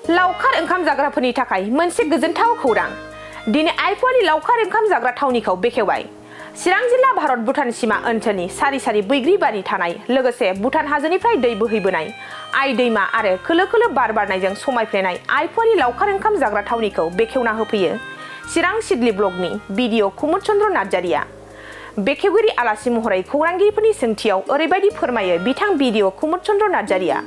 लावखार ओंखाम जाग्राफोरनि थाखाय मोनसे गोजोनथाव खौरां दिनै आइफवालि लावखार ओंखाम जाग्रा थावनिखौ बेखेवबाय। चिरां जिल्ला भारत भुटान सीमा ओनसोलनि सारि सारि बैग्रिबारि थानाय लोगोसे भुटान हाजोनिफ्राय दै बोहैबोनाय आइ दैमा आरो खोलो खोलो बार बारनायजों समायफ्लेनाय आइफवालि लावखार ओंखाम जाग्रा थावनिखौ बेखेवना होफैयो चिरां सिडली ब्लकनि बिडिअ कुमुद चन्द्र नार्जारिया। बेखेवगिरि आलासि महरै खौरांगिरिफोरनि सोंथियाव ओरैबायदि फोरमायो बिथां बिडिअ कुमुद चन्द्र नार्जारिया।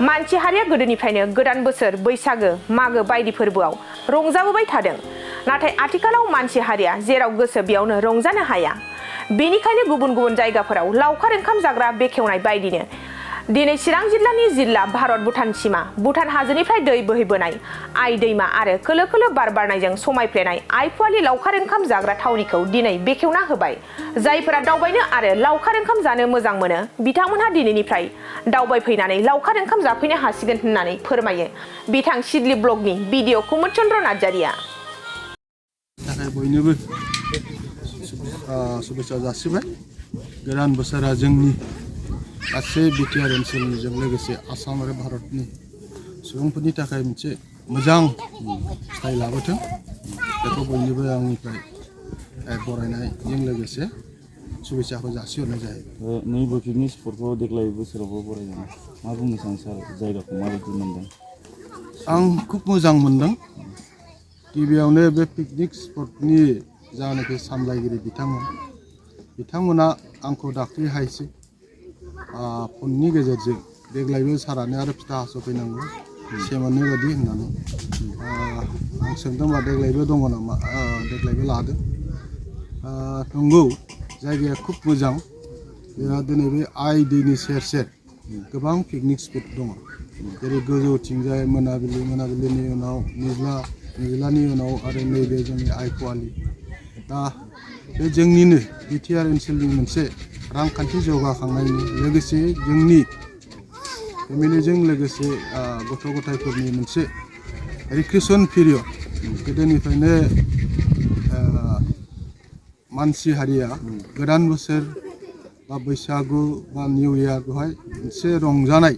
मानसि हारिया गोदोनिफ्रायनो गोदान बोसोर बैसागो मागो बायदि फोरबोआव रंजाबोबाय थादों। नाथाय आथिखालाव मानसि हारिया जेराव गोसो बेयावनो रंजानो हाया। बेनिखायनो गुबुन गुबुन जायगाफोराव लावखार ओंखाम जाग्रा बेखेवनाय बायदिनो दिनै चिरां जिल्लानि जिल्ला भारत भुटान सीमा भुटान हाजोनिफ्राय दै बोहैबोनाय आइ दैमा आरो खोलो खोलो बार बारनायजों समायफ्लेनाय आइफवालि लावखार ओंखाम जाग्रा थावनिखौ दिनै बेखेवना होबाय। जायफोरा दावबायनो आरो लावखार ओंखाम जानो मोजां मोनो बिथांमोनहा दिनैनिफ्राय दावबायफैनानै लावखार ओंखाम जाफैनो हासिगोन होननानै फोरमायो बिथां सिडली ब्लकनि बिडिअ कुमुद चन्द्र नार्जारिया। बयनोबो शुभेच्छा जासिबाय। गोदान बोसोरा जोंनि गासै बिटिआर ओनसोलनिजों लोगोसे आसाम आरो भारतनि सुबुंफोरनि थाखाय मोनसे मोजां फिथाइ लाबोथों बेखौ बयनोबो आंनिफ्राय बरायनायजों लोगोसे शुभेच्छाखौ जासिहरनाय जायो। नैबे पिकनिक स्पटखौ देग्लाय बोसोरावबो बरायदों। मा बुंनो सानो सार, जायगाखौ माबायदि मोनदों? आं खुब मोजां मोनदों। गिबियावनो बे पिकनिक स्पटनि जानाखि सामलायगिरि बिथांमोना आंखौ दाख्लैहायसो फननि गेजेरजों देग्लायबो सारानो आरो फिथा हास'फैनांगौ सेमोननो बायदि होननानै आं सोंदोंबा देग्लायबो दङ नामा, देग्लायबो लादों। नंगौ, जायगाया खुब मोजां। जोंहा दिनै बे आइ दैनि सेर सेर गोबां पिकनिक स्पट दङ। जेरै गोजौथिंजाय मोनाबिलिनि उनाव निज्लानि उनाव आरो नैबे जोंनि आइफवालि। दा बे जोंनिनो बिटिआर ओनसोलनि मोनसे रांखान्थि जौगाखांनायनि लोगोसे जोंनि फेमिलिजों लोगोसे गथ' गथायफोरनि मोनसे रिक्रिएसन पिरियड। गोदोनिफ्रायनो मानसि हारिया गोदान बोसोर बा बैसागु बा निउ इयार बेवहाय मोनसे रंजानाय,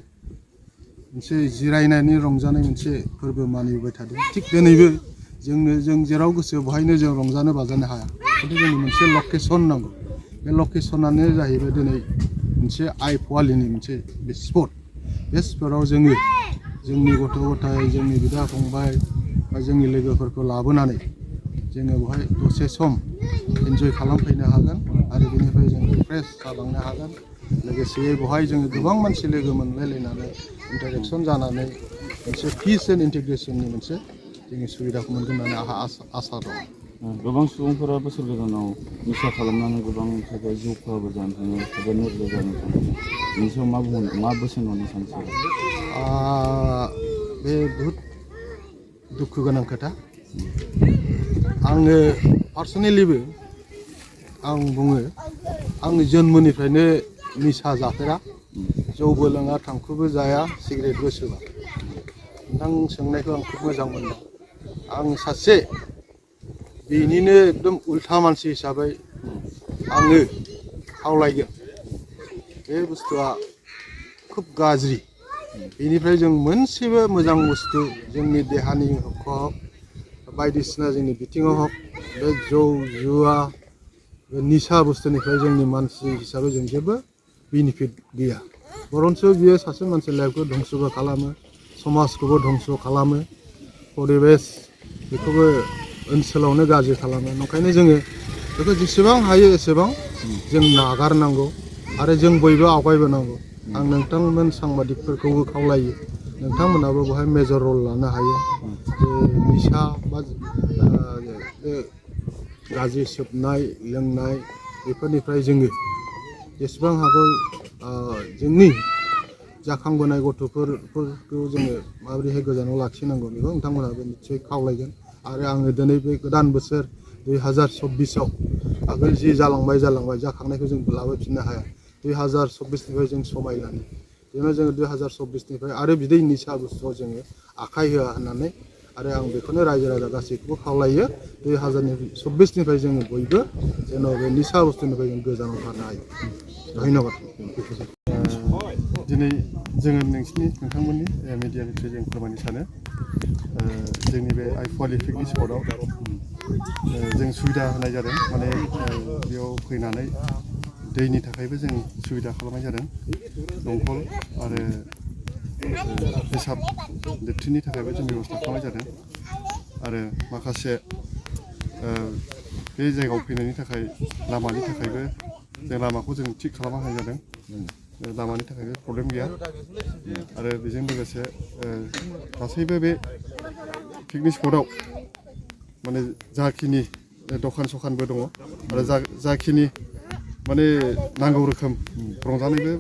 मोनसे जिरायनायनि रंजानाय मोनसे फोरबो मानिबोबाय थादों। थिग दिनैबो जों जेराव गोसो बेवहायनो जों रंजानो बाजानो हाया। खिन्थु जोंनो मोनसे लकेसन नांगौ। बे लकेसनानो जाहैबाय दिनै मोनसे आइफवालिनि मोनसे बे स्पट। बे स्पटआव जोङो जोंनि गथ' गथाय, जोंनि बिदा फंबाय बा जोंनि लोगोफोरखौ लाबोनानै जोङो बेवहाय दसे सम इन्जय खालामफैनो हागोन आरो बेनिफ्राय जों रिफ्रेस जालांनो हागोन। लोगोसे बेवहाय जोङो गोबां मानसि लोगो मोनलायलायनानै इन्टारेक्सन जानानै मोनसे पिस एन्ड इन्टिग्रेसननि मोनसे जोंनि सुबिदाखौ मोनगोन होननानै आंहा आसा दं। गोबां सुबुंफोरा बोसोर गोदानाव निसा खालामनानै गोबां थाखाय जिउ खहाबो जानो थाङो, एबा नोरजिया जानो थाङो। बेनि सायाव मा बोसोन होनो सानो सार? बे बहुद दुखु गोनां खोथा। आङो पार्सनेलिबो आं बुङो, आं जोनोमनिफ्रायनो निसा जाफेरा, जौबो लोङा, थांखुबो जाया, सिगारेटबो सोबा। नोंथां सोंनायखौ आं खुब मोजां मोनदों। आं सासे बेनिनो एकदम उल्था मानसि हिसाबै आङो खावलायगोन, बे बुस्थुआ खुब गाज्रि। बेनिफ्राय जों मोनसेबो मोजां बुस्थु जोंनि देहानि हक बायदिसिना जोंनि बिथिङाव हक बे जौ जुवा बे निसा बुस्थुनिफ्राय जोंनि मानसि हिसाबै जों जेबो बेनिफिट गैया। बरन्स बियो सासे मानसि लाइफखौ धंसबो खालामो, समाजखौबो धंस खालामो, परिबेस बेखौबो ओनसोलावनो गाज्रि खालामो। ओंखायनो जोङो बेखौ जेसेबां हायो एसेबां जों नागारनांगौ आरो जों बयबो आवगायबोनांगौ। आं नोंथांमोन सांबादिकफोरखौबो खावलायो, नोंथांमोनाबो बेवहाय मेजर रल लानो हायो। जे निसा बा बे गाज्रि सोबनाय लोंनाय बेफोरनिफ्राय जोङो जेसेबां हागौ जोंनि जाखांबोनाय गथ'फोरखौ जोङो माबोरैहाय गोजानाव लाखिनांगौ बेखौ नोंथांमोनाबो निस्सय खावलायगोन। आरो आङो दिनै बे गोदान बोसोर 2024आव आगोल जि जालांबाय जाखांनायखौ जों लाबोफिननो हाया। 2024निफ्राय जों समायनानै बेनो जोङो 2024निफ्राय आरो बिदै निसा बुस्थुआव जोङो आखाइ होआ होननानै आरो आं बेखौनो रायजो राजा गासैखौबो खावलायो। 2024निफ्राय जोङो बयबो जेन' बे निसा बुस्थुनिफ्राय जों गोजानाव थानो हायो। धन्यबाद। दिनै जोङो नोंथांमोननि मिडियानिफ्राय जों फोरमायनो सानो जोंनि बे आइफवालि पिकनिक स्पटआव जों सुबिदा होनाय जादों माने बेयाव फैनानै दैनि थाखायबो जों सुबिदा खालामनाय जादों दंखल आरो पेसाब लेट्रिननि थाखायबो जों बेबस्था खालामनाय जादों आरो माखासे बे जायगायाव फैनायनि थाखाय लामानि थाखायबो जों लामाखौ जों थिग खालामना होनाय जादों लामानि थाखायबो प्रब्लेम गैया आरो बेजों लोगोसे गासैबो बे पिकनिक स्पटआव माने जाखिनि दखान सखानबो दङ आरो जाखिनि माने नांगौ रोखोम रंजानायबो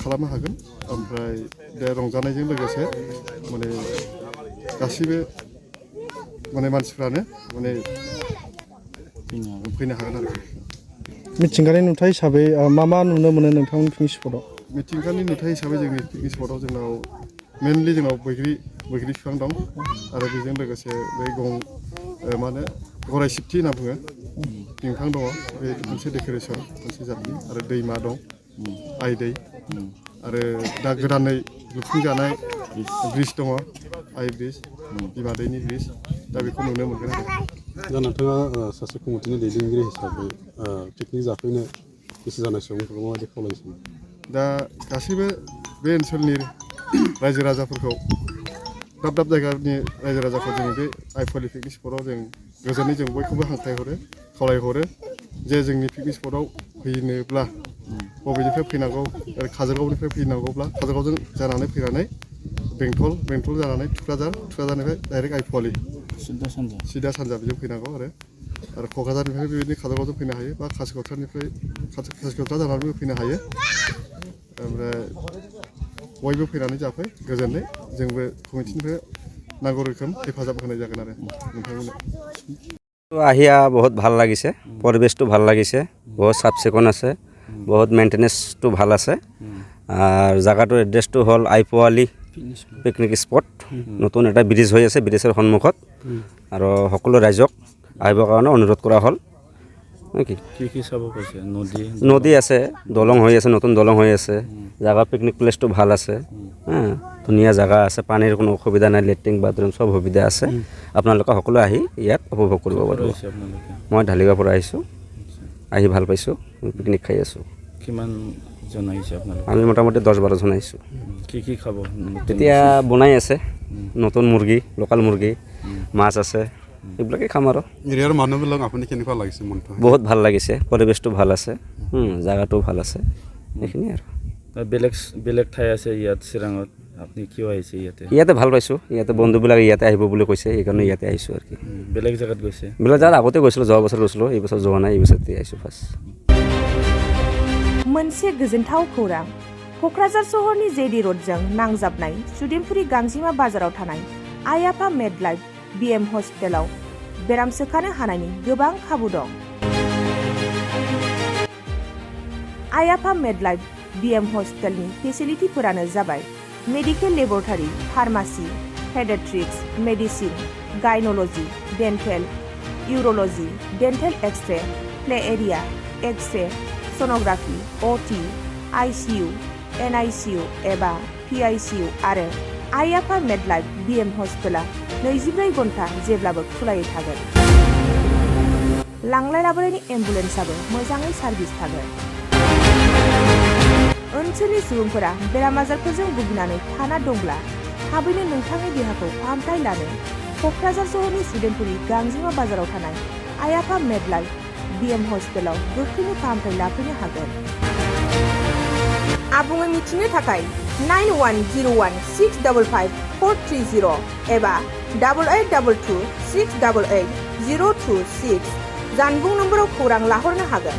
खालामनो हागोन ओमफ्राय बे रंजानायजों लोगोसे माने गासिबो माने मानसिफ्रानो माने फैनो हागोन आरो मिथिंगानि नुथाय हिसाबै मा नुनो मोनो नोंथांमोननि पिकनिक स्पटआव मिथिंगानि नुथाय हिसाबै जोंनि पिकनिक स्पटआव जोंनाव मेनलि जोंनाव बैग्रि बिफां दं आरो बेजों लोगोसे बै मा होनो गराइ सिबथि होनना बुङो बिफां दङ बे मोनसे डेक'रेसन मोनसे जातनि आरो दैमा दं आइ दै आरो दा गोदानै लुफुंजानाय ब्रिज दङ आइ ब्रिज बिमा दैनि ब्रिज दा बेखौ नुनो मोनगोन आरो दा नोंथाङा सासे कमिटिनि दैदेनगिरि हिसाबै पिकनिक जाफैनो गोसो जानाय सुबुंफोरखौ माबायदि खावलायनो दा गासैबो बे ओनसोलनि रायजो राजाफोरखौ दाब दाब जायगानि रायजो राजाखौ जों बे आइफवालि पिकनिक स्पटआव जों गोजोनै जों बयखौबो हांख्रायहरो खावलायहरो जे जोंनि पिकनिक स्पटआव फैनोब्ला बबेनिफ्राय फैनांगौ आरो काजलगावनिफ्राय फैनांगौब्ला काजलगावजों जानानै फैनानै बेंटल जानानै थुक्राझारनिफ्राय डाइरेक्ट आइफवालि सिदा सानजा बेजों फैनांगौ आरो क'क्राझारनिफ्राय बेबायदिनो काजलगावजों फैनो हायो बा कासिक'त्रा जानानैबो फैनो हायो ओमफ्राय बयबो फैनानै जाफै गोजोनै जोंबो कमिटिनिफ्राय नांगौ रोखोम हेफाजाब होनाय जागोन आरो नोंथांमोननो আহিয়া বহুত ভাল লাগিছে পৰিৱেশটো ভাল লাগিছে বহুত চাফ চিকুণ আছে বহুত মেইনটেনেন্সটো ভাল আছে আৰু জায়গাটোৰ এড্ৰেছটো হ'ল আইপোৱালি পিকনিক স্পট নতুন এটা ব্ৰিজ হৈ আছে ব্ৰিজৰ সন্মুখত আৰু সকলো ৰাইজক আহিবৰ কাৰণে অনুৰোধ কৰা হ'ল কি চাব কৈছে নদী আছে দলং হৈ আছে নতুন দলং হৈ আছে জায়গা পিকনিক প্লেচটো ভাল আছে ধুনীয়া জায়গা আছে পানীৰ কোনো অসুবিধা নাই লেট্ৰিন বাথৰুম সব সুবিধা আছে আপোনালোকে সকলো আহি ইয়াত উপভোগ কৰিব পাৰিব মই ঢালিগাঁৱৰ পৰা আহিছোঁ আহি ভাল পাইছোঁ পিকনিক খাই আছোঁ কিমান জন আহিছে আপোনালোকে আমি মোটামুটি 10-12 জন আহিছোঁ কি খাব এতিয়া বনাই আছে নতুন মুৰ্গী লোকেল মুৰ্গী মাছ আছে এইবিলাকে খাম আৰু এৰিয়াৰ মানুহবিলাক আপুনি কেনেকুৱা লাগিছে মনটো বহুত ভাল লাগিছে পৰিৱেশটো ভাল আছে জায়গাটো ভাল আছে এইখিনি আৰু বেলেগ ঠাই আছে ইয়াত চিৰাঙত আপুনি কিয় আহিছে ইয়াতে ভাল পাইছোঁ ইয়াতে বন্ধুবিলাক ইয়াতে আহিব বুলি কৈছে সেইকাৰণে ইয়াতে আহিছোঁ আৰু কি বেলেগ জেগাত গৈছে বেলেগ জেগাত আগতে গৈছিলোঁ যোৱা বছৰ গৈছিলোঁ এই বছৰ যোৱা নাই এই বছৰতে আহিছোঁ ফাৰ্ষ্ট मोनसे गोजोनथाव खौरां क'क्राझार सहरनि जेडि र'डजों नांजाबनाय सुदेमपुरि गांजिमा बाजाराव थानाय आइ आफा मेड लाइफ बिएम हस्पिटालाव बेराम सोखानो हानायनि गोबां खाबु दं आइ आफा मेड लाइफ बिएम हस्पिटालनि फेसिलिटिफोरानो जाबाय medical laboratory pharmacy paediatrics medicine gynaecology dental urology dental x-ray play area x-ray sonography OT ICU NICU एबा पीआईसीयू आरो आइ आफा मेड लाइफ बिएम हस्पिटाला 24 घन्टा जेब्लाबो खुलायै थागोन लांलाय लाबोलायनि एम्बुलेन्सआबो मोजाङै सार्भिस थागोन ओनसोलनि सुबुंफोरा बेराम आजारफोरजों भुगिनानै थाना दंब्ला थाबैनो नोंथांनि देहाखौ फाहामथाय लानो क'क्राझार सहरनि सुदेमपुरि गांजिमा बाजाराव थानाय आइ आफा मेड लाइफ बिएम हस्पिटालाव गोख्रैनो फाहामथाय लाफैनो हागोन आबुङै मिथिनो थाखाय 9101655430 एबा 8822688026 जानबुं नम्बराव खौरां लाहरनो हागोन